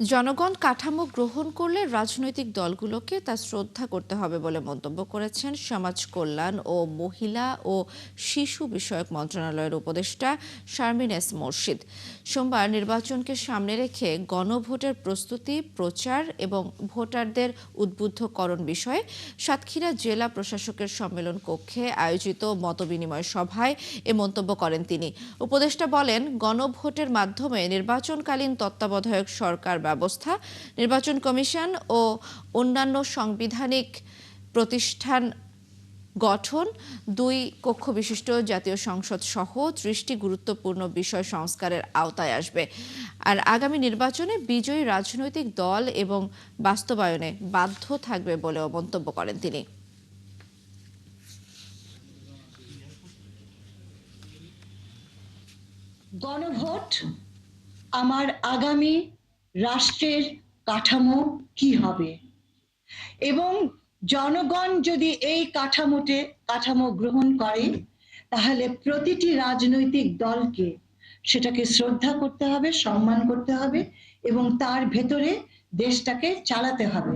জনগণ কাঠামো গ্রহণ করলে রাজনৈতিক দলগুলোকে তা শ্রদ্ধা করতে হবে বলে মন্তব্য করেছেন সমাজ কল্যাণ ও মহিলা ও শিশু বিষয়ক মন্ত্রণালয়ের উপদেষ্টা শারমিন এস মোরশিদ। সোমবার নির্বাচনকে সামনে রেখে গণভোটের প্রস্তুতি, প্রচার এবং ভোটারদের উদ্বুদ্ধকরণ বিষয়ে সাতক্ষীরা জেলা প্রশাসকের সম্মেলন কক্ষে আয়োজিত মতবিনিময় সভায় এ মন্তব্য করেন তিনি। উপদেষ্টা বলেন, গণভোটের মাধ্যমে নির্বাচনকালীন তত্ত্বাবধায়ক সরকার ব্যবস্থা, নির্বাচন কমিশন ও অন্যান্য সাংবিধানিক প্রতিষ্ঠান গঠন, দুই কক্ষ বিশিষ্ট জাতীয় সংসদ সহ ৩০টি গুরুত্বপূর্ণ বিষয় সংস্কারের আওতায় আসবে। আর আগামী নির্বাচনে বিজয়ী রাজনৈতিক দল এবং বাস্তবায়নে বাধ্য থাকবে বলেও মন্তব্য করেন তিনি। গণভোট আমার আগামী রাষ্ট্রের কাঠামো কি হবে এবং জনগণ যদি এই কাঠামো গ্রহণ করে, তাহলে প্রতিটি রাজনৈতিক দলকে সেটাকে শ্রদ্ধা করতে হবে, সম্মান করতে হবে এবং তার ভেতরে দেশটাকে চালাতে হবে।